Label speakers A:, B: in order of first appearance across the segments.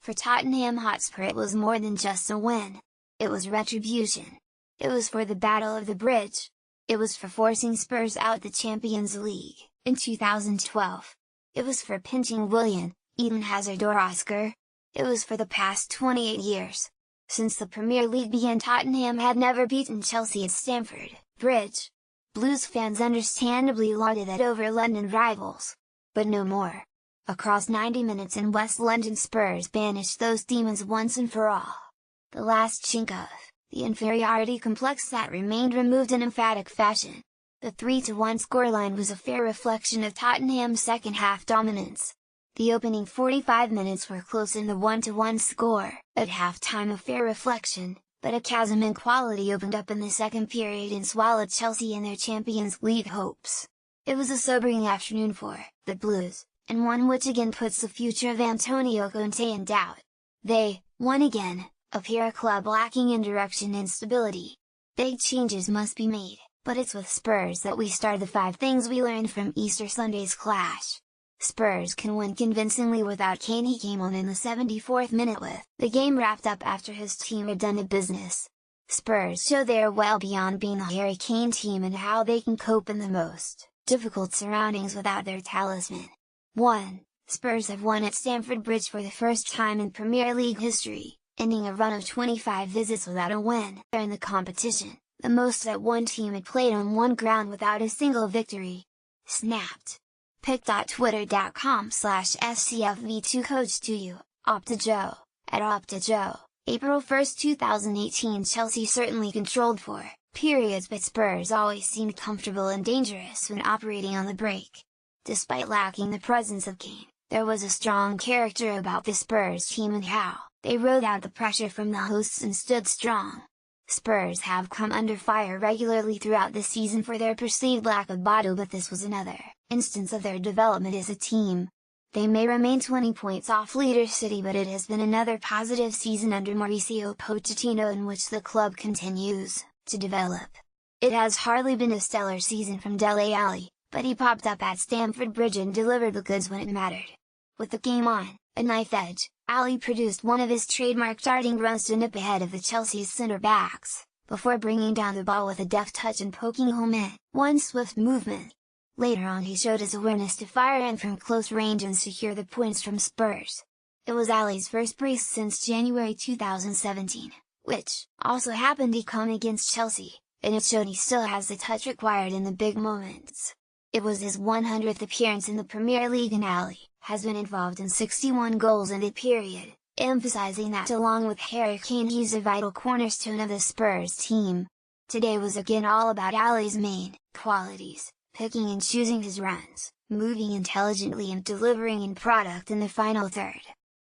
A: For Tottenham Hotspur it was more than just a win. It was retribution. It was for the Battle of the Bridge. It was for forcing Spurs out the Champions League, in 2012. It was for pinching Willian, Eden Hazard or Oscar. It was for the past 28 years. Since the Premier League began, Tottenham had never beaten Chelsea at Stamford Bridge. Blues fans understandably lauded it over London rivals. But no more. Across 90 minutes in West London, Spurs banished those demons once and for all. The last chink of the inferiority complex that remained removed in emphatic fashion. The 3-1 scoreline was a fair reflection of Tottenham's second-half dominance. The opening 45 minutes were close in the 1-1 score, at half-time a fair reflection, but a chasm in quality opened up in the second period and swallowed Chelsea and their Champions League hopes. It was a sobering afternoon for the Blues, and one which again puts the future of Antonio Conte in doubt. They won again, appear a club lacking in direction and stability. Big changes must be made, but it's with Spurs that we start the 5 things we learned from Easter Sunday's clash. Spurs can win convincingly without Kane. He came on in the 74th minute with the game wrapped up after his team had done the business. Spurs show they are well beyond being the Harry Kane team and how they can cope in the most difficult surroundings without their talisman. 1. Spurs have won at Stamford Bridge for the first time in Premier League history, ending a run of 25 visits without a win in the competition, the most that one team had played on one ground without a single victory. Snapped. pic.twitter.com/scfv2 coach to you, OptaJoe, at OptaJoe. April 1, 2018. Chelsea certainly controlled for periods, but Spurs always seemed comfortable and dangerous when operating on the break. Despite lacking the presence of Kane, there was a strong character about the Spurs team and how they rode out the pressure from the hosts and stood strong. Spurs have come under fire regularly throughout the season for their perceived lack of bottle, but this was another instance of their development as a team. They may remain 20 points off Leader City, but it has been another positive season under Mauricio Pochettino in which the club continues to develop. It has hardly been a stellar season from Dele Alli, but he popped up at Stamford Bridge and delivered the goods when it mattered. With the game on a knife edge, Alli produced one of his trademark darting runs to nip ahead of the Chelsea's centre-backs, before bringing down the ball with a deft touch and poking home in one swift movement. Later on he showed his awareness to fire in from close range and secure the points from Spurs. It was Alli's first brace since January 2017, which also happened to come against Chelsea, and it showed he still has the touch required in the big moments. It was his 100th appearance in the Premier League, and Alli has been involved in 61 goals in the period, emphasizing that along with Harry Kane he's a vital cornerstone of the Spurs team. Today was again all about Alli's main qualities, picking and choosing his runs, moving intelligently and delivering in product in the final third.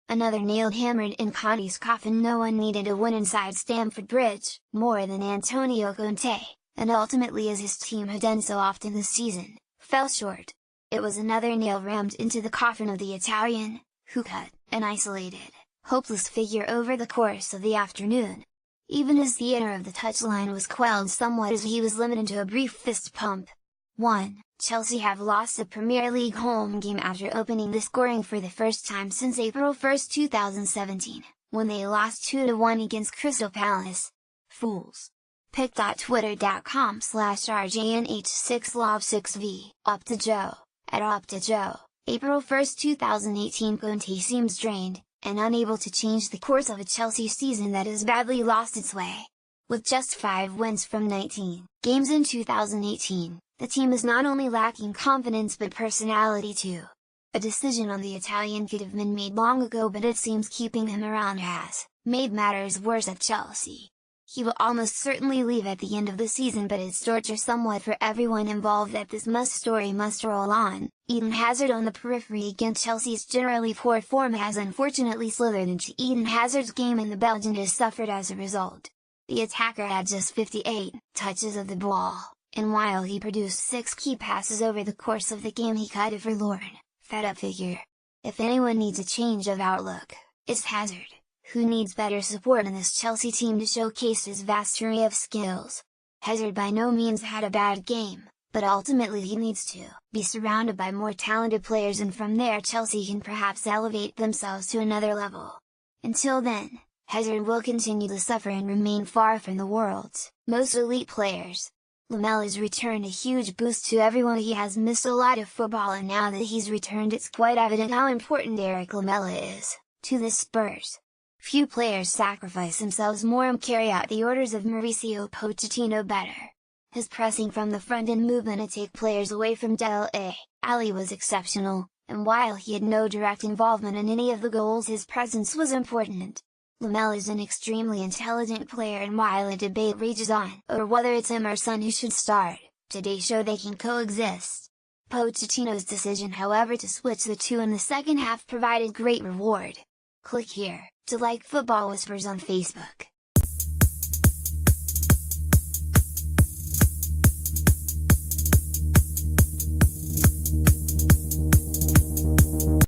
A: Another nail hammered in Conte's coffin. No one needed a win inside Stamford Bridge more than Antonio Conte, and ultimately, as his team had done so often this season, fell short. It was another nail rammed into the coffin of the Italian, who cut an isolated, hopeless figure over the course of the afternoon. Even his theater of the touchline was quelled somewhat as he was limited to a brief fist pump. 1. Chelsea have lost a Premier League home game after opening the scoring for the first time since April 1, 2017, when they lost 2-1 against Crystal Palace. Fools. pic.twitter.com/rjnh6lob6v, OptaJoe, at OptaJoe. April 1, 2018. Conte seems drained, and unable to change the course of a Chelsea season that has badly lost its way. With just 5 wins from 19 games in 2018, the team is not only lacking confidence but personality too. A decision on the Italian could have been made long ago, but it seems keeping him around has made matters worse at Chelsea. He will almost certainly leave at the end of the season, but it's torture somewhat for everyone involved that this story must roll on. Eden Hazard on the periphery again. Chelsea's generally poor form has unfortunately slithered into Eden Hazard's game, and the Belgian has suffered as a result. The attacker had just 58 touches of the ball, and while he produced 6 key passes over the course of the game, he cut a forlorn, fed-up figure. If anyone needs a change of outlook, it's Hazard, who needs better support in this Chelsea team to showcase his vast array of skills. Hazard by no means had a bad game, but ultimately he needs to be surrounded by more talented players, and from there Chelsea can perhaps elevate themselves to another level. Until then, Hazard will continue to suffer and remain far from the world's most elite players. Lamella's return a huge boost to everyone. He has missed a lot of football, and now that he's returned it's quite evident how important Eric Lamela is to the Spurs. Few players sacrifice themselves more and carry out the orders of Mauricio Pochettino better. His pressing from the front and movement to take players away from Dele Alli was exceptional, and while he had no direct involvement in any of the goals, his presence was important. Lamela is an extremely intelligent player, and while a debate rages on over whether it's him or Son who should start, today show they can coexist. Pochettino's decision, however, to switch the two in the second half provided great reward. Click here to like Football Whispers on Facebook.